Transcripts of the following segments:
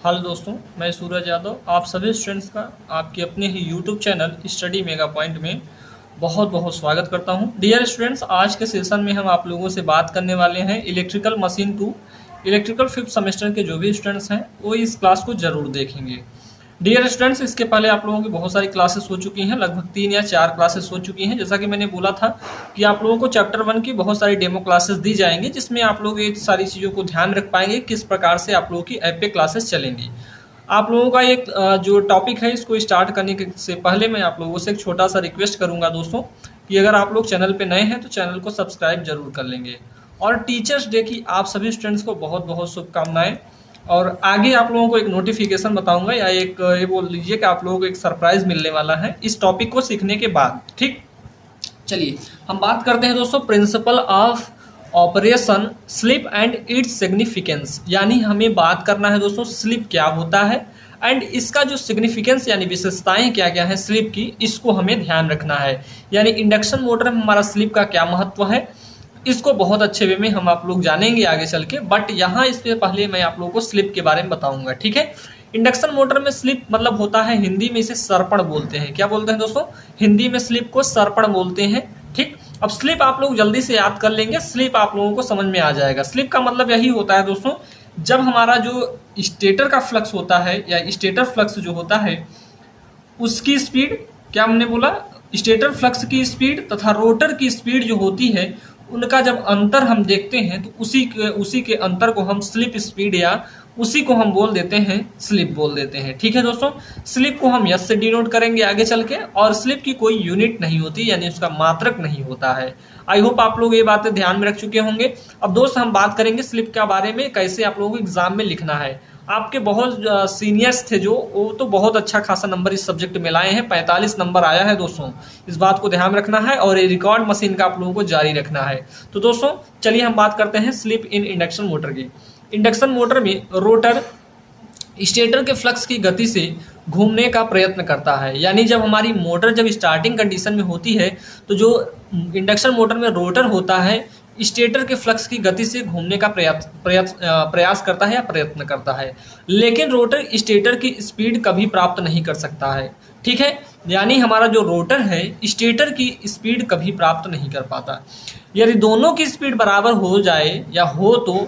Hello दोस्तों, मैं सूरज यादव आप सभी स्टूडेंट्स का आपके अपने ही YouTube channel study mega point में बहुत बहुत स्वागत करता हूं। डियर स्टूडेंट्स, आज के सेशन में हम आप लोगों से बात करने वाले हैं electrical machine two electrical fifth semester के जो भी स्टूडेंट्स हैं वो इस क्लास को जरूर देखेंगे। डियर स्टूडेंट्स, इसके पहले आप लोगों की बहुत सारी क्लासेस हो चुकी हैं, लगभग 3 या 4 क्लासेस हो चुकी हैं। जैसा कि मैंने बोला था कि आप लोगों को चैप्टर 1 की बहुत सारी डेमो क्लासेस दी जाएंगी, जिसमें आप लोग ये सारी चीज़ों को ध्यान रख पाएंगे किस प्रकार से आप लोगों की ऐप पे क्लासेस चलेंगी। आप लोगों का एक जो टॉपिक है इसको स्टार्ट करने से पहले मैं आप लोगों से एक छोटा सा रिक्वेस्ट करूंगा दोस्तों कि अगर आप लोग चैनल पे नए हैं तो चैनल को सब्सक्राइब जरूर कर लेंगे। और टीचर्स डे की आप सभी स्टूडेंट्स को बहुत बहुत शुभकामनाएं। और आगे आप लोगों को एक नोटिफिकेशन बताऊंगा या एक ये बोल लीजिए कि आप लोगों को एक सरप्राइज मिलने वाला है इस टॉपिक को सीखने के बाद। ठीक, चलिए हम बात करते हैं दोस्तों principle of operation slip and its significance. यानी हमें बात करना है दोस्तों स्लिप क्या होता है एंड इसका जो सिग्निफिकेंस यानी विशेषताएं क्या क्या है स्लिप की, इसको हमें ध्यान रखना है। यानी इंडक्शन मोटर में हमारा स्लिप का क्या महत्व है, इसको बहुत अच्छे वे में हम आप लोग जानेंगे आगे चल के। बट यहाँ इससे पहले मैं आप लोगों को स्लिप के बारे में बताऊंगा। ठीक है, इंडक्शन मोटर में स्लिप मतलब होता है, हिंदी में इसे सर्पण बोलते हैं। क्या बोलते हैं दोस्तों? हिंदी में स्लिप को सर्पण बोलते हैं। ठीक, अब स्लिप आप लोग जल्दी से याद कर लेंगे, स्लिप आप लोगों को समझ में आ जाएगा। स्लिप का मतलब यही होता है दोस्तों, जब हमारा जो स्टेटर का फ्लक्स होता है या स्टेटर फ्लक्स जो होता है उसकी स्पीड, क्या हमने बोला, स्टेटर फ्लक्स की स्पीड तथा रोटर की स्पीड जो होती है उनका जब अंतर हम देखते हैं तो उसी के अंतर को हम स्लिप स्पीड या उसी को हम बोल देते हैं स्लिप बोल देते हैं। ठीक है दोस्तों, स्लिप को हम यस से डिनोट करेंगे आगे चल के, और स्लिप की कोई यूनिट नहीं होती यानी उसका मात्रक नहीं होता है। आई होप आप लोग ये बातें ध्यान में रख चुके होंगे। अब दोस्त हम बात करेंगे स्लिप के बारे में, कैसे आप लोगों को एग्जाम में लिखना है। आपके बहुत सीनियर्स थे जो वो तो बहुत अच्छा खासा नंबर इस सब्जेक्ट में लाए हैं, 45 नंबर आया है दोस्तों। इस बात को ध्यान रखना है और ये रिकॉर्ड मशीन का आप लोगों को जारी रखना है। तो दोस्तों चलिए हम बात करते हैं स्लिप इन इंडक्शन मोटर की। इंडक्शन मोटर में रोटर स्टेटर के फ्लक्स की गति से घूमने का प्रयत्न करता है। यानी जब हमारी मोटर जब स्टार्टिंग कंडीशन में होती है तो जो इंडक्शन मोटर में रोटर होता है स्टेटर के फ्लक्स की गति से घूमने का प्रयास करता है या प्रयत्न करता है, लेकिन रोटर स्टेटर की स्पीड कभी प्राप्त नहीं कर सकता है। ठीक है, यानी हमारा जो रोटर है स्टेटर की स्पीड कभी प्राप्त नहीं कर पाता। यदि दोनों की स्पीड बराबर हो जाए या हो तो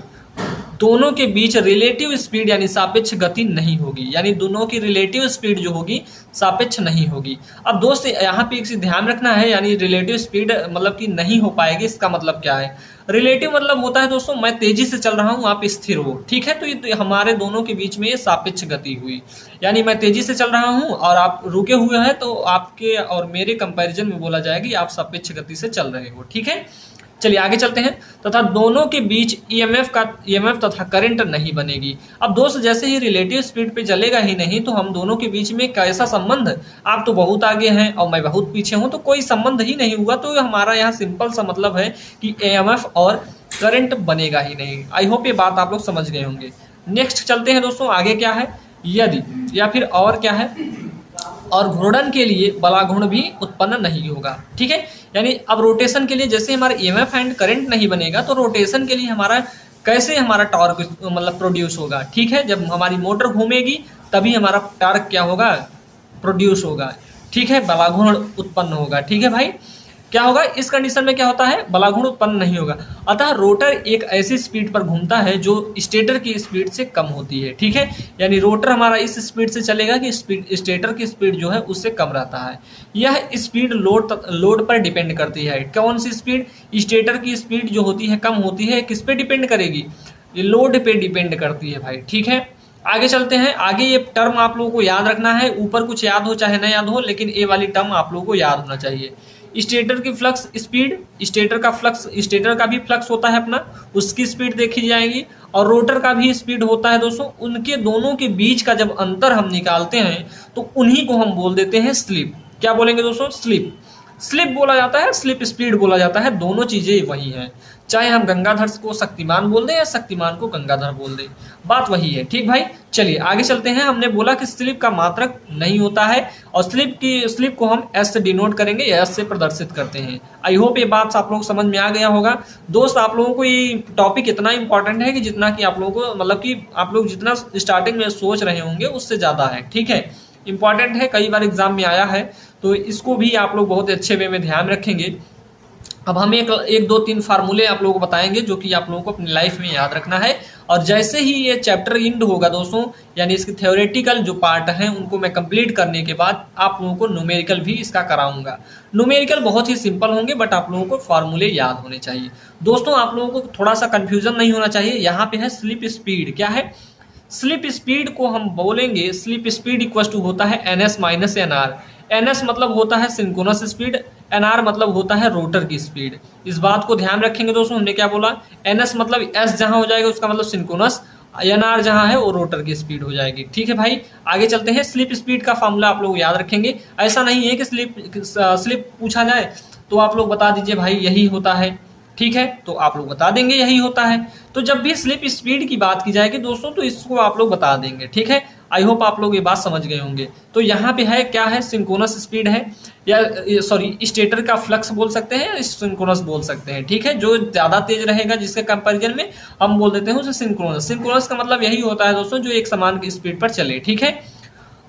दोनों के बीच रिलेटिव स्पीड यानी सापेक्ष गति नहीं होगी। यानी दोनों की रिलेटिव स्पीड जो होगी सापेक्ष नहीं होगी। अब दोस्त यहाँ पे एक चीज ध्यान रखना है, यानी रिलेटिव स्पीड मतलब कि नहीं हो पाएगी। इसका मतलब क्या है? रिलेटिव मतलब होता है दोस्तों मैं तेजी से चल रहा हूँ, आप स्थिर हो। ठीक है, तो ये हमारे दोनों के बीच में ये सापेक्ष गति हुई। यानी मैं तेजी से चल रहा हूँ और आप रुके हुए हैं तो आपके और मेरे कंपैरिजन में बोला जाएगा कि आप सापेक्ष गति से चल रहे हो। ठीक है, चलिए आगे चलते हैं। तथा दोनों के बीच ईएमएफ तथा करंट नहीं बनेगी। अब दोस्त जैसे ही रिलेटिव स्पीड पे चलेगा ही नहीं तो हम दोनों के बीच में कैसा संबंध, आप तो बहुत आगे हैं और मैं बहुत पीछे हूं, तो कोई संबंध ही नहीं हुआ। तो हमारा यहाँ सिंपल सा मतलब है कि ईएमएफ और करंट बनेगा ही नहीं। आई होप ये बात आप लोग समझ गए होंगे। नेक्स्ट चलते हैं दोस्तों, आगे क्या है, यदि या फिर और क्या है, और घूर्णन के लिए बलाघूर्ण भी उत्पन्न नहीं होगा। ठीक है, यानी अब रोटेशन के लिए जैसे हमारा ईएमएफ एंड करंट नहीं बनेगा तो रोटेशन के लिए हमारा कैसे हमारा टॉर्क मतलब प्रोड्यूस होगा। ठीक है, जब हमारी मोटर घूमेगी तभी हमारा टॉर्क क्या होगा, प्रोड्यूस होगा। ठीक है, बलाघूर्ण उत्पन्न होगा। ठीक है भाई, क्या होगा इस कंडीशन में, क्या होता है, बलाघूर्ण उत्पन्न नहीं होगा। अतः रोटर एक ऐसी स्पीड पर घूमता है जो स्टेटर की स्पीड से कम होती है। ठीक है, यानी रोटर हमारा इस स्पीड से चलेगा कि स्टेटर की स्पीड जो है उससे कम रहता है। यह स्पीड लोड पर डिपेंड करती है। कौन सी स्पीड? स्टेटर की स्पीड जो होती है कम होती है, किस पे डिपेंड करेगी, ये लोड पे डिपेंड करती है भाई। ठीक है, आगे चलते हैं। आगे ये टर्म आप लोगों को याद रखना है, ऊपर कुछ याद हो चाहे ना याद हो, लेकिन ये वाली टर्म आप लोगों को याद होना चाहिए। स्टेटर की फ्लक्स स्पीड, स्टेटर का भी फ्लक्स होता है अपना, उसकी स्पीड देखी जाएगी, और रोटर का भी स्पीड होता है दोस्तों। उनके दोनों के बीच का जब अंतर हम निकालते हैं तो उन्हीं को हम बोल देते हैं स्लिप। क्या बोलेंगे दोस्तों? स्लिप बोला जाता है, स्लिप स्पीड बोला जाता है, दोनों चीजें वही हैं। चाहे हम गंगाधर को शक्तिमान बोल दें या शक्तिमान को गंगाधर बोल दें, बात वही है। ठीक भाई, चलिए आगे चलते हैं। हमने बोला कि स्लिप का मात्रक नहीं होता है और स्लिप को हम एस से डिनोट करेंगे या एस से प्रदर्शित करते हैं। आई होप ये बात आप लोग समझ में आ गया होगा। दोस्त आप लोगों को ये टॉपिक इतना इंपॉर्टेंट है कि जितना कि आप लोगों को मतलब कि आप लोग जितना स्टार्टिंग में सोच रहे होंगे उससे ज़्यादा है। ठीक है, इंपॉर्टेंट है, कई बार एग्जाम में आया है, तो इसको भी आप लोग बहुत अच्छे वे में ध्यान रखेंगे। अब हम एक दो तीन फार्मूले आप लोगों को बताएंगे जो कि आप लोगों को अपनी लाइफ में याद रखना है। और जैसे ही ये चैप्टर इंड होगा दोस्तों, यानी इसके थ्योरेटिकल जो पार्ट हैं उनको मैं कंप्लीट करने के बाद आप लोगों को न्यूमेरिकल भी इसका कराऊंगा। न्यूमेरिकल बहुत ही सिंपल होंगे, बट आप लोगों को फार्मूले याद होने चाहिए। दोस्तों आप लोगों को थोड़ा सा कंफ्यूजन नहीं होना चाहिए। यहाँ पे है स्लिप स्पीड। क्या है? स्लिप स्पीड को हम बोलेंगे, स्लिप स्पीड इक्वल टू होता है NS माइनस NR। NS मतलब होता है सिंक्रोनस स्पीड, NR मतलब होता है रोटर की स्पीड। इस बात को ध्यान रखेंगे दोस्तों। हमने क्या बोला? NS मतलब S जहां हो जाएगा उसका मतलब सिंक्रोनस, NR जहां है वो रोटर की स्पीड हो जाएगी। ठीक है भाई, आगे चलते हैं। स्लिप स्पीड का फॉर्मूला आप लोग याद रखेंगे। ऐसा नहीं है कि स्लिप पूछा जाए तो आप लोग बता दीजिए भाई यही होता है। ठीक है, तो आप लोग बता देंगे यही होता है। तो जब भी स्लिप स्पीड की बात की जाएगी दोस्तों तो इसको आप लोग बता देंगे। ठीक है, आई होप आप लोग ये बात समझ गए होंगे। तो यहाँ पे है क्या है? सिंक्रोनस स्पीड है, या सॉरी स्टेटर का फ्लक्स बोल सकते हैं या सिंक्रोनस बोल सकते हैं। ठीक है, जो ज़्यादा तेज रहेगा जिसके कंपैरिजन में हम बोल देते हैं उसे सिंक्रोनस। सिंक्रोनस का मतलब यही होता है दोस्तों जो एक समान की स्पीड पर चले। ठीक है,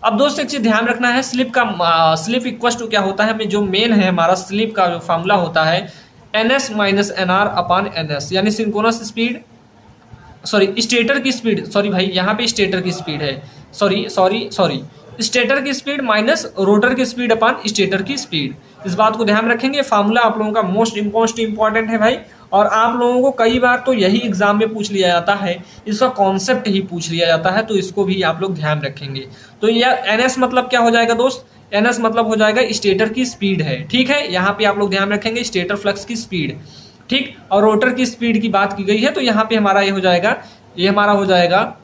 अब दोस्तों एक चीज ध्यान रखना है, स्लिप इक्वल टू क्या होता है? हमें जो मेन है हमारा स्लिप का जो फॉर्मूला होता है NS माइनस NR अपान NS, यानी सिंक्रोनस स्पीड, सॉरी स्टेटर की स्पीड, सॉरी भाई यहाँ पे स्टेटर की स्पीड है, सॉरी स्टेटर की स्पीड माइनस रोटर की स्पीड अपान स्टेटर की स्पीड। इस बात को ध्यान रखेंगे। फार्मूला आप लोगों का मोस्ट इंपॉर्टेंट है भाई, और आप लोगों को कई बार तो यही एग्जाम में पूछ लिया जाता है, इसका कॉन्सेप्ट ही पूछ लिया जाता है, तो इसको भी आप लोग ध्यान रखेंगे। तो यह NS मतलब क्या हो जाएगा दोस्त? NS मतलब हो जाएगा स्टेटर की स्पीड है। ठीक है, यहाँ पे आप लोग ध्यान रखेंगे स्टेटर फ्लक्स की स्पीड। ठीक, और रोटर की स्पीड की बात की गई है तो यहाँ पे हमारा ये हो जाएगा, ये हमारा हो जाएगा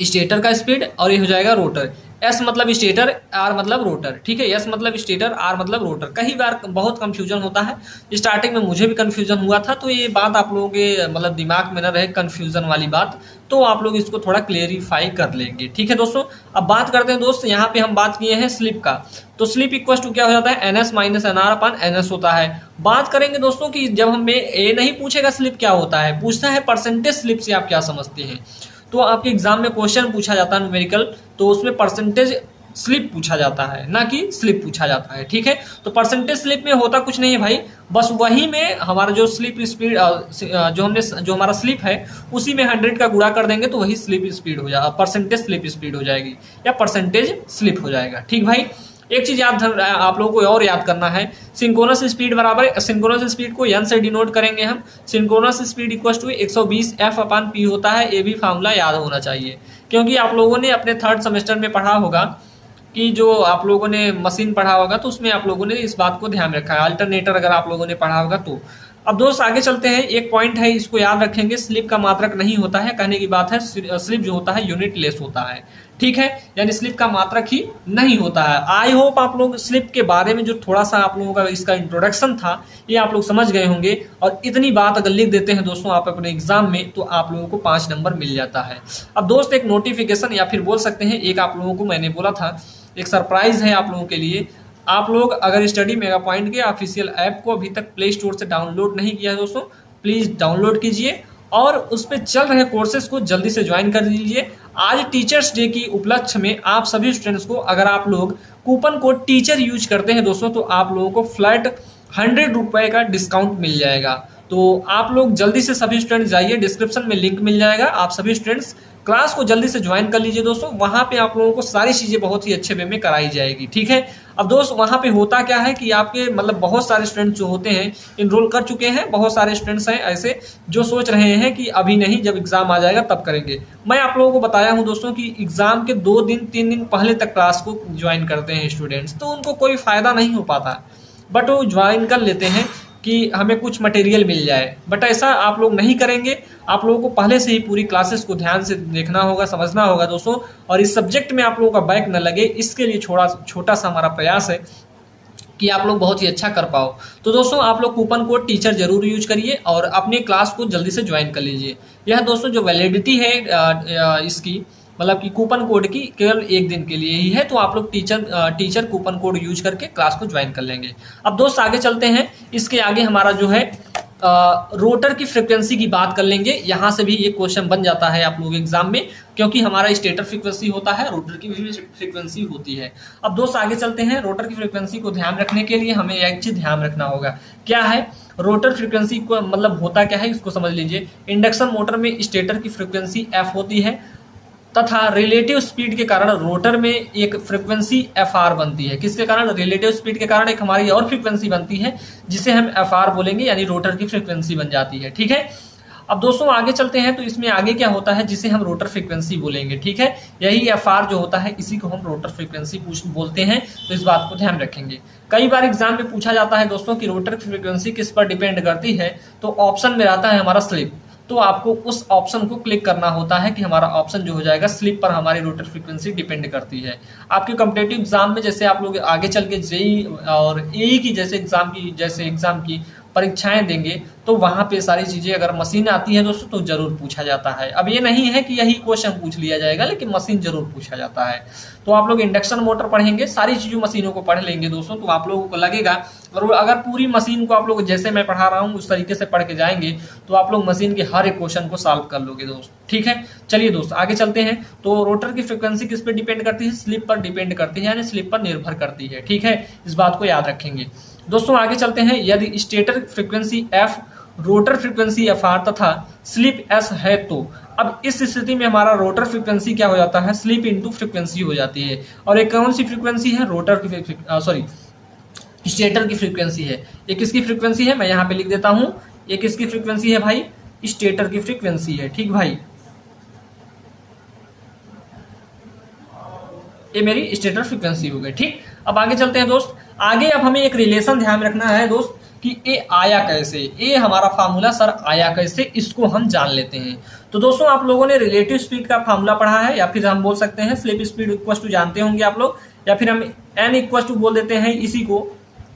स्टेटर का स्पीड और ये हो जाएगा रोटर। S मतलब स्टेटर, R मतलब रोटर। ठीक है, S मतलब स्टेटर, R मतलब रोटर। कई बार बहुत कंफ्यूजन होता है, स्टार्टिंग में मुझे भी कंफ्यूजन हुआ था, तो ये बात आप लोगों के मतलब दिमाग में न रहे कंफ्यूजन वाली बात, तो आप लोग इसको थोड़ा क्लेरिफाई कर लेंगे। ठीक है दोस्तों, अब बात करते हैं दोस्त, यहाँ पे हम बात किए हैं स्लिप का। तो स्लिप इक्वल टू क्या हो जाता है? NS माइनस NR अपान NS होता है। बात करेंगे दोस्तों कि जब हमें ये नहीं पूछेगा स्लिप क्या होता है, पूछता है परसेंटेज स्लिप से आप क्या समझते हैं। तो आपके एग्जाम में क्वेश्चन पूछा जाता है न्यूमेरिकल, तो उसमें परसेंटेज स्लिप पूछा जाता है, ना कि स्लिप पूछा जाता है। ठीक है, तो स्लिप में होता कुछ नहीं है भाई, बस वही में हमारा जो स्लिप स्पीड जो हमारा स्लिप है उसी में 100 का गुणा कर देंगे तो वही स्लिप स्पीड हो जाएगा, परसेंटेज स्लिप स्पीड हो जाएगी या परसेंटेज स्लिप हो जाएगा। ठीक भाई, एक चीज आप लोगों को और याद करना है, सिंक्रोनस स्पीड बराबर, सिंक्रोनस स्पीड को n से डिनोट करेंगे हम। Synchronous speed equal to 120 F upon P होता है। ये भी फार्मूला याद होना चाहिए, क्योंकि आप लोगों ने अपने 3rd सेमेस्टर में पढ़ा होगा कि जो आप लोगों ने मशीन पढ़ा होगा तो उसमें आप लोगों ने इस बात को ध्यान रखा है। अल्टरनेटर अगर आप लोगों ने पढ़ा होगा तो। अब दोस्त आगे चलते हैं, एक पॉइंट है इसको याद रखेंगे, स्लिप का मात्रक नहीं होता है। कहने की बात है स्लिप जो होता है यूनिट लेस होता है। ठीक है, यानी स्लिप का मात्रक ही नहीं होता है। आई होप आप लोग स्लिप के बारे में जो थोड़ा सा आप लोगों का इसका इंट्रोडक्शन था ये आप लोग समझ गए होंगे, और इतनी बात अगर लिख देते हैं दोस्तों आप अपने एग्जाम में तो आप लोगों को 5 नंबर मिल जाता है। अब दोस्त एक नोटिफिकेशन या फिर बोल सकते हैं एक आप लोगों को मैंने बोला था एक सरप्राइज है आप लोगों के लिए। आप लोग अगर स्टडी मेगा पॉइंट के ऑफिशियल ऐप को अभी तक प्ले स्टोर से डाउनलोड नहीं किया है दोस्तों, प्लीज़ डाउनलोड कीजिए और उस पर चल रहे कोर्सेज को जल्दी से ज्वाइन कर लीजिए। आज टीचर्स डे की उपलक्ष्य में आप सभी स्टूडेंट्स को अगर आप लोग कूपन कोड टीचर यूज करते हैं दोस्तों तो आप लोगों को फ्लैट 100 रुपये का डिस्काउंट मिल जाएगा। तो आप लोग जल्दी से सभी स्टूडेंट्स जाइए, डिस्क्रिप्शन में लिंक मिल जाएगा, आप सभी स्टूडेंट्स क्लास को जल्दी से ज्वाइन कर लीजिए दोस्तों। वहाँ पे आप लोगों को सारी चीज़ें बहुत ही अच्छे वे में कराई जाएगी। ठीक है, अब दोस्त वहाँ पे होता क्या है कि आपके मतलब बहुत सारे स्टूडेंट्स जो होते हैं इनरोल कर चुके हैं, बहुत सारे स्टूडेंट्स हैं ऐसे जो सोच रहे हैं कि अभी नहीं, जब एग्जाम आ जाएगा तब करेंगे। मैं आप लोगों को बताया हूँ दोस्तों कि एग्जाम के 2 दिन 3 दिन पहले तक क्लास को ज्वाइन करते हैं स्टूडेंट्स, तो उनको कोई फ़ायदा नहीं हो पाता, बट वो ज्वाइन कर लेते हैं कि हमें कुछ मटेरियल मिल जाए। बट ऐसा आप लोग नहीं करेंगे, आप लोगों को पहले से ही पूरी क्लासेस को ध्यान से देखना होगा, समझना होगा दोस्तों, और इस सब्जेक्ट में आप लोगों का बैक न लगे इसके लिए छोटा सा हमारा प्रयास है कि आप लोग बहुत ही अच्छा कर पाओ। तो दोस्तों आप लोग कूपन कोड टीचर जरूर यूज करिए और अपने क्लास को जल्दी से ज्वाइन कर लीजिए। यह दोस्तों जो वैलिडिटी है इसकी मतलब कि कूपन कोड की केवल 1 दिन के लिए ही है, तो आप लोग टीचर कूपन कोड यूज करके क्लास को ज्वाइन कर लेंगे। अब दोस्त आगे चलते हैं, इसके आगे हमारा जो है रोटर की फ्रीक्वेंसी की बात कर लेंगे। यहाँ से भी एक क्वेश्चन बन जाता है आप लोग एग्जाम में, क्योंकि हमारा स्टेटर फ्रीक्वेंसी होता है, रोटर की भी फ्रीक्वेंसी होती है। अब दोस्त आगे चलते हैं, रोटर की फ्रीक्वेंसी को ध्यान रखने के लिए हमें एक चीज ध्यान रखना होगा, क्या है रोटर फ्रीक्वेंसी को मतलब होता क्या है इसको समझ लीजिए। इंडक्शन मोटर में स्टेटर की फ्रीक्वेंसी एफ होती है तथा रिलेटिव स्पीड के कारण रोटर में एक फ्रीक्वेंसी एफ आर बनती है। किसके कारण? रिलेटिव स्पीड के कारण एक हमारी और फ्रीक्वेंसी बनती है जिसे हम एफ आर बोलेंगे, यानी रोटर की फ्रीक्वेंसी बन जाती है। ठीक है, अब दोस्तों आगे चलते हैं, तो इसमें आगे क्या होता है जिसे हम रोटर फ्रीक्वेंसी बोलेंगे। ठीक है, यही एफ आर जो होता है इसी को हम रोटर फ्रीक्वेंसी बोलते हैं, तो इस बात को ध्यान रखेंगे। कई बार एग्जाम में पूछा जाता है दोस्तों कि रोटर की फ्रीक्वेंसी किस पर डिपेंड करती है, तो ऑप्शन में रहता है हमारा स्लिप, तो आपको उस ऑप्शन को क्लिक करना होता है कि हमारा ऑप्शन जो हो जाएगा स्लिप पर हमारी रोटर फ्रीक्वेंसी डिपेंड करती है। आपके कॉम्पिटेटिव एग्जाम में जैसे आप लोग आगे चल के जेई और एई की जैसे एग्जाम की परीक्षाएं देंगे, तो वहां पे सारी चीजें अगर मशीन आती है दोस्तों तो जरूर पूछा जाता है। अब ये नहीं है कि यही क्वेश्चन पूछ लिया जाएगा, लेकिन मशीन जरूर पूछा जाता है। तो आप लोग इंडक्शन मोटर पढ़ेंगे, सारी चीजों मशीनों को पढ़ लेंगे दोस्तों, तो आप लोगों को लगेगा, और अगर पूरी मशीन को आप लोग जैसे मैं पढ़ा रहा हूँ उस तरीके से पढ़ के जाएंगे तो आप लोग मशीन के हर एक क्वेश्चन को सॉल्व कर लोगे दोस्त। ठीक है, चलिए दोस्त आगे चलते हैं। तो रोटर की फ्रीक्वेंसी किस पे डिपेंड करती है? स्लिप पर डिपेंड करती है, यानी स्लिप पर निर्भर करती है। ठीक है, इस बात को याद रखेंगे दोस्तों। आगे चलते हैं, यदि stator frequency F, rotor frequency F R तथा स्लिप एस है, तो अब इस स्थिति में हमारा रोटर फ्रीक्वेंसी क्या हो जाता है? स्लिप इनटू फ्रीक्वेंसी हो जाती है। और एक कौन सी फ्रीक्वेंसी है? रोटर की स्टेटर की फ्रीक्वेंसी है। एक किसकी फ्रीक्वेंसी है? मैं यहाँ पे लिख देता हूं, एक किसकी फ्रीक्वेंसी है भाई? स्टेटर की फ्रीक्वेंसी है। ठीक भाई, ये मेरी स्टेटर फ्रीक्वेंसी हो गई। ठीक, अब आगे चलते हैं दोस्त। आगे अब हमें एक रिलेशन ध्यान रखना है दोस्त कि ए आया कैसे, ये हमारा फार्मूला सर आया कैसे, इसको हम जान लेते हैं। तो दोस्तों आप लोगों ने रिलेटिव स्पीड का फार्मूला पढ़ा है, या फिर हम बोल सकते हैं स्लिप स्पीड इक्वल टू जानते होंगे आप लोग, या फिर हम एन इक्वल टू बोल देते हैं इसी को।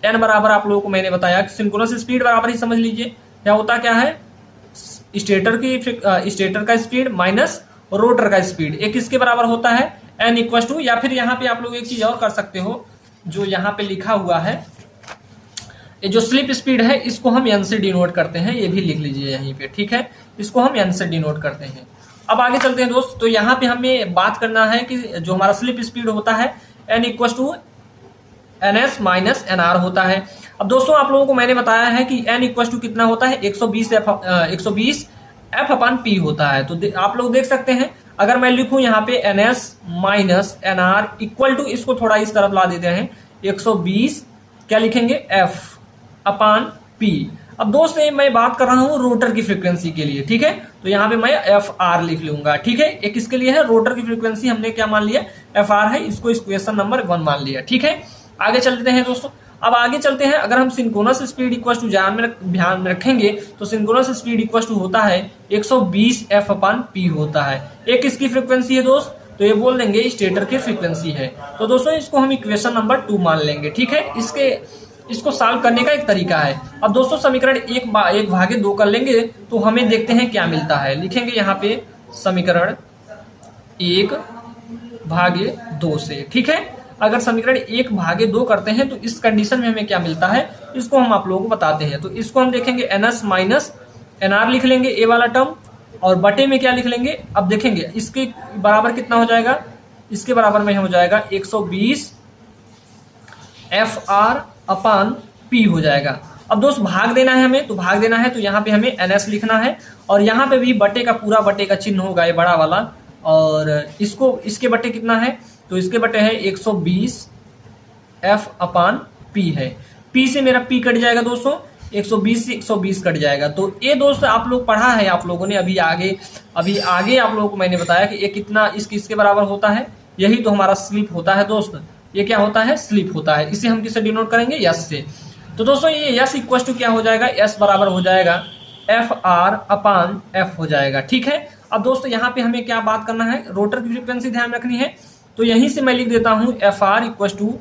एन बराबर आप लोगों को मैंने बताया कि सिंक्रोनस स्पीड बराबर ही समझ लीजिए। क्या होता क्या है? स्टेटर का स्पीड माइनस रोटर का स्पीड, एक किसके बराबर होता है? एन इक्वल टू, या फिर यहाँ पे आप लोग एक चीज और कर सकते हो, जो यहाँ पे लिखा हुआ है, ये जो स्लिप स्पीड है इसको हम एन से डिनोट करते हैं, ये भी लिख लीजिए यहीं पे। ठीक है, इसको हम एन से डिनोट करते हैं। अब आगे चलते हैं दोस्त, तो यहाँ पे हमें बात करना है कि जो हमारा स्लिप स्पीड होता है N equal to N S minus N R होता है। अब दोस्तों आप लोगों को मैंने बताया है कि एन इक्वल टू कितना होता है? 120 एफ अपन पी होता है। तो आप लोग देख सकते हैं, अगर मैं लिखूं यहाँ पे N S minus N R equal to, इसको थोड़ा इस तरफ ला देते हैं, 120 क्या लिखेंगे? एफ अपान पी। अब दोस्त मैं बात कर रहा हूं रोटर की फ्रीक्वेंसी के लिए। ठीक है, तो यहाँ पे मैं एफ आर लिख लूंगा। ठीक है, एक किसके लिए है? रोटर की फ्रीक्वेंसी हमने क्या मान लिया? एफ आर है, इसको इस क्वेश्चन नंबर 1 मान लिया। ठीक है, आगे चलते हैं दोस्तों। अब आगे चलते हैं, अगर हम सिंक्रोनस स्पीड इक्वल टू ध्यान में रखेंगे तो सिंक्रोनस स्पीड इक्वल टू होता है 120 एफ अपान पी होता है। एक किसकी फ्रीक्वेंसी है दोस्त? तो ये बोल देंगे स्टेटर की फ्रीक्वेंसी है। तो दोस्तों इसको हम इक्वेशन नंबर 2 मान लेंगे। ठीक है, इसको सॉल्व करने का एक तरीका है। अब दोस्तों समीकरण 1 भागे 2 कर लेंगे तो हमें देखते हैं क्या मिलता है। लिखेंगे यहाँ पे समीकरण 1 भागे 2 से। ठीक है, अगर समीकरण 1 भागे 2 करते हैं तो इस कंडीशन में हमें क्या मिलता है, इसको हम आप लोगों को बताते हैं। तो इसको हम देखेंगे N S minus N R लिख लेंगे, ए वाला टर्म, और बटे में क्या लिख लेंगे? अब देखेंगे इसके बराबर कितना हो जाएगा, इसके बराबर में हो जाएगा 120 एफ आर अपान पी हो जाएगा। अब दोस्त भाग देना है हमें, तो भाग देना है तो यहाँ पे हमें एन एस लिखना है, और यहाँ पे भी बटे का पूरा बटे का चिन्ह होगा ये बड़ा वाला, और इसको इसके बटे कितना है, तो इसके बटे है 120 एफ अपान पी है। पी से मेरा पी कट जाएगा दोस्तों, 120 से 120 कट जाएगा। तो ये दोस्त आप लोग पढ़ा है आप लोगों ने, अभी आगे आप लोगों को मैंने बताया कि ये कितना इसके बराबर होता है, यही तो हमारा स्लिप होता है दोस्त। ये क्या होता है? स्लिप होता है। इसे हम किससे डिनोट करेंगे? यस से। तो दोस्तों ये यस इक्वल टू क्या हो जाएगा? एस बराबर हो जाएगा एफ आर अपान एफ हो जाएगा। ठीक है, अब दोस्तों यहाँ पे हमें क्या बात करना है? रोटर की फ्रीक्वेंसी ध्यान रखनी है, तो यहीं से मैं लिख देता हूं एफ आर इक्वल टू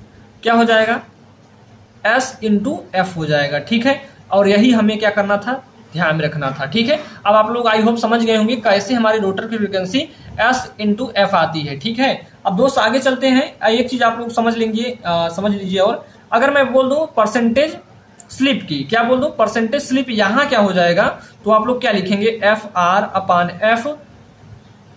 क्या हो जाएगा? एस इंटू एफ हो जाएगा, ठीक है। और यही हमें क्या करना था, ध्यान में रखना था, ठीक है। अब आप लोग आई होप समझ गए होंगे कैसे हमारी रोटर की फ्रीक्वेंसी एस इंटू एफ आती है, ठीक है। अब दोस्त आगे चलते हैं, एक चीज आप लोग समझ लीजिए। और अगर मैं बोल दूं परसेंटेज स्लिप की, क्या बोल दूं, परसेंटेज स्लिप, यहां क्या हो जाएगा, तो आप लोग क्या लिखेंगे, F R upon F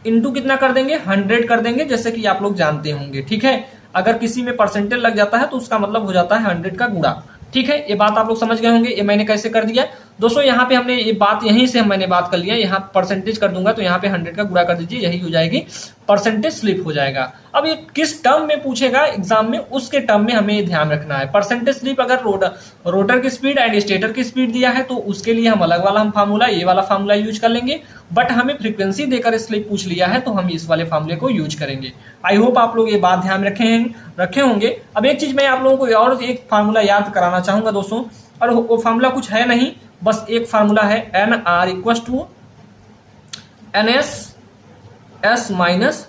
into कितना कर देंगे, 100 कर देंगे, जैसे कि आप लोग जानते होंगे, ठीक है। अगर किसी में परसेंटेज लग जाता है तो उसका मतलब हो जाता है 100 का गुणा, ठीक है। ये बात आप लोग समझ गए होंगे, ये मैंने कैसे कर दिया दोस्तों। यहाँ पे हमने ये बात यहीं से मैंने बात कर लिया, यहाँ परसेंटेज कर दूंगा तो यहाँ पे 100 का गुणा कर दीजिए, यही हो जाएगी परसेंटेज स्लिप हो जाएगा। अब ये किस टर्म में पूछेगा एग्जाम में, उसके टर्म में हमें ध्यान रखना है। परसेंटेज स्लिप अगर रोटर की स्पीड एंड स्टेटर की स्पीड दिया है तो उसके लिए हम अलग वाला फार्मूला, ये वाला फार्मूला यूज कर लेंगे। बट हमें फ्रीक्वेंसी देकर स्लिप पूछ लिया है तो हम इस वाले फार्मूले को यूज करेंगे। आई होप आप लोग ये बात ध्यान रखे होंगे। अब एक चीज मैं आप लोगों को और एक फार्मूला याद कराना चाहूंगा दोस्तों, और वो फार्मूला कुछ है नहीं, बस एक फार्मूला है N R equal to N S S minus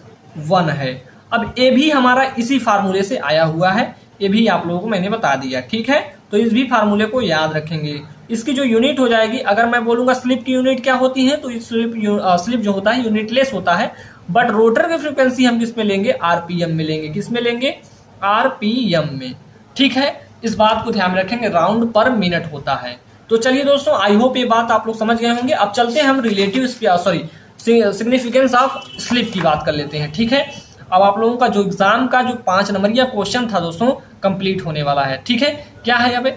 1 है। अब ये भी हमारा इसी फार्मूले से आया हुआ है, ये भी आप लोगों को मैंने बता दिया, ठीक है। तो इस भी फार्मूले को याद रखेंगे। इसकी जो यूनिट हो जाएगी, अगर मैं बोलूंगा स्लिप की यूनिट क्या होती है, तो स्लिप जो होता है यूनिटलेस होता है। बट रोटर की फ्रीक्वेंसी हम किस में लेंगे, आरपीएम में लेंगे, किस में लेंगे, आरपीएम में, ठीक है। इस बात को ध्यान रखेंगे, राउंड पर मिनट होता है। तो चलिए दोस्तों, आई होप ये बात आप लोग समझ गए होंगे। अब चलते हैं हम रिलेटिव सिग्निफिकेंस ऑफ स्लिप की बात कर लेते हैं, ठीक है। अब आप लोगों का जो एग्जाम का जो 5 नंबरिया क्वेश्चन था दोस्तों, कंप्लीट होने वाला है, ठीक है। क्या है यहाँ पे,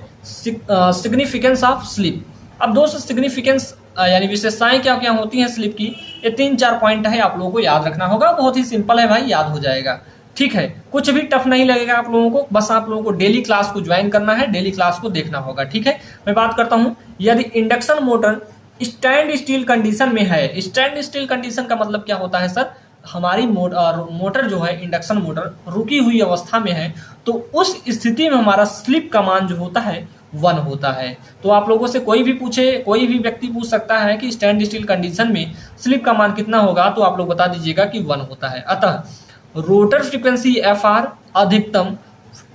सिग्निफिकेंस ऑफ स्लिप। अब दोस्तों सिग्निफिकेंस यानी विशेषताएं क्या क्या होती हैं स्लिप की, ये 3-4 पॉइंट है, आप लोगों को याद रखना होगा। बहुत ही सिंपल है भाई, याद हो जाएगा, ठीक है। कुछ भी टफ नहीं लगेगा आप लोगों को, बस आप लोगों को डेली क्लास को ज्वाइन करना है, डेली क्लास को देखना होगा, ठीक है। मैं बात करता हूं, यदि induction motor stand still condition में है, स्टैंड स्टिल कंडीशन का मतलब क्या होता है सर, हमारी मोटर जो है, इंडक्शन मोटर रुकी हुई अवस्था में है, तो उस स्थिति में हमारा स्लिप का मान जो होता है 1 होता है। तो आप लोगों से कोई भी पूछे, कोई भी व्यक्ति पूछ सकता है कि स्टैंड स्टिल कंडीशन में स्लिप का मान कितना होगा, तो आप लोग बता दीजिएगा कि 1 होता है। अतः रोटर फ्रीक्वेंसी एफ आर अधिकतम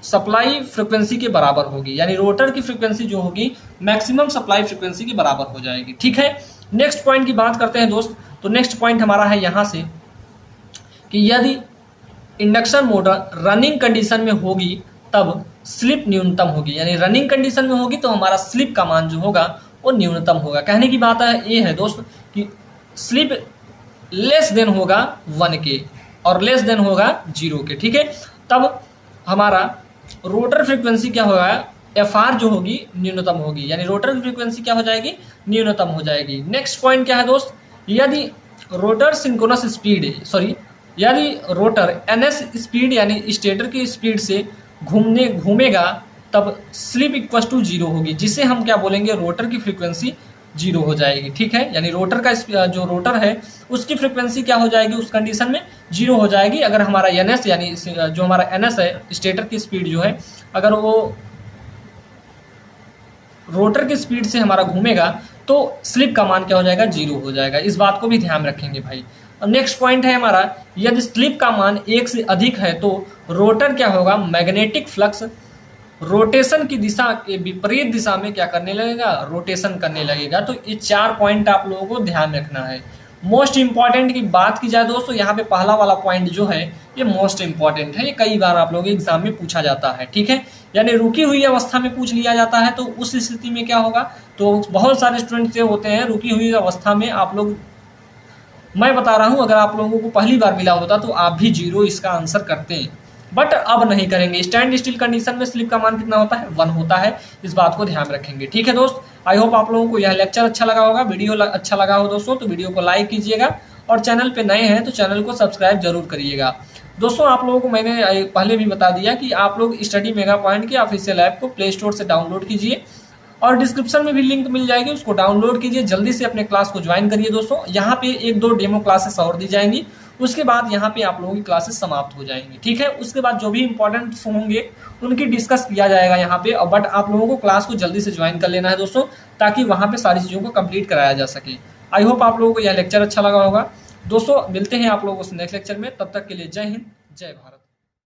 सप्लाई फ्रीक्वेंसी के बराबर होगी, यानी रोटर की फ्रीक्वेंसी जो होगी मैक्सिमम सप्लाई फ्रीक्वेंसी के बराबर हो जाएगी, ठीक है। नेक्स्ट पॉइंट की बात करते हैं दोस्त। तो नेक्स्ट पॉइंट हमारा है यहां से कि यदि इंडक्शन मोटर रनिंग कंडीशन में होगी तब स्लिप न्यूनतम होगी, यानी रनिंग कंडीशन में होगी तो हमारा स्लिप का मान जो होगा वो न्यूनतम होगा। कहने की बात है ये है दोस्त कि स्लिप लेस देन होगा 1 के और लेस देन होगा 0 के, ठीक है। तब हमारा रोटर फ्रीक्वेंसी क्या होगा, एफ आर जो होगी न्यूनतम होगी, यानी रोटर की फ्रीक्वेंसी क्या हो जाएगी, न्यूनतम हो जाएगी। नेक्स्ट पॉइंट क्या है दोस्त, यदि रोटर सिंक्रोनस स्पीड यदि रोटर एनएस स्पीड यानी स्टेटर की स्पीड से घूमेगा तब स्लिप इक्वल टू 0 होगी, जिसे हम क्या बोलेंगे, रोटर की फ्रीक्वेंसी 0 हो जाएगी, ठीक है। यानी रोटर का जो रोटर है उसकी फ्रीक्वेंसी क्या हो जाएगी, उस कंडीशन में 0 हो जाएगी। अगर हमारा एनएस यानी जो हमारा एनएस है, स्टेटर की स्पीड जो है, अगर वो रोटर की स्पीड से हमारा घूमेगा तो स्लिप का मान क्या हो जाएगा, 0 हो जाएगा। इस बात को भी ध्यान रखेंगे भाई। नेक्स्ट पॉइंट है हमारा, यदि स्लिप का मान 1 से अधिक है तो रोटर क्या होगा, मैग्नेटिक फ्लक्स रोटेशन की दिशा के विपरीत दिशा में क्या करने लगेगा, रोटेशन करने लगेगा। तो ये 4 पॉइंट आप लोगों को ध्यान रखना है। मोस्ट इंपॉर्टेंट की बात की जाए दोस्तों, यहाँ पे पहला वाला पॉइंट जो है ये मोस्ट इंपॉर्टेंट है, ये कई बार आप लोगों के एग्जाम में पूछा जाता है, ठीक है। यानी रुकी हुई अवस्था में पूछ लिया जाता है, तो उस स्थिति में क्या होगा, तो बहुत सारे स्टूडेंट जो होते हैं रुकी हुई अवस्था में, आप लोग, मैं बता रहा हूं, अगर आप लोगों को पहली बार मिला होता तो आप भी 0 इसका आंसर करते हैं, बट अब नहीं करेंगे। स्टैंड स्टिल कंडीशन में स्लिप का मान कितना होता है, 1 होता है। इस बात को ध्यान रखेंगे, ठीक है दोस्त। आई होप आप लोगों को यह लेक्चर अच्छा लगा होगा, वीडियो अच्छा लगा हो दोस्तों तो वीडियो को लाइक कीजिएगा, और चैनल पे नए हैं तो चैनल को सब्सक्राइब जरूर करिएगा। दोस्तों आप लोगों को मैंने पहले भी बता दिया कि आप लोग स्टडी मेगा पॉइंट के ऑफिशियल ऐप को प्ले स्टोर से डाउनलोड कीजिए, और डिस्क्रिप्शन में भी लिंक मिल जाएगी, उसको डाउनलोड कीजिए, जल्दी से अपने क्लास को ज्वाइन करिए दोस्तों। यहाँ पे 1-2 डेमो क्लासेस और दी जाएंगी, उसके बाद यहाँ पे आप लोगों की क्लासेस समाप्त हो जाएंगी, ठीक है। उसके बाद जो भी इंपॉर्टेंट होंगे उनकी डिस्कस किया जाएगा यहाँ पे, बट आप लोगों को क्लास को जल्दी से ज्वाइन कर लेना है दोस्तों, ताकि वहाँ पे सारी चीज़ों को कंप्लीट कराया जा सके। आई होप आप लोगों को यह लेक्चर अच्छा लगा होगा दोस्तों। मिलते हैं आप लोगों से नेक्स्ट लेक्चर में, तब तक के लिए जय हिंद, जय भारत।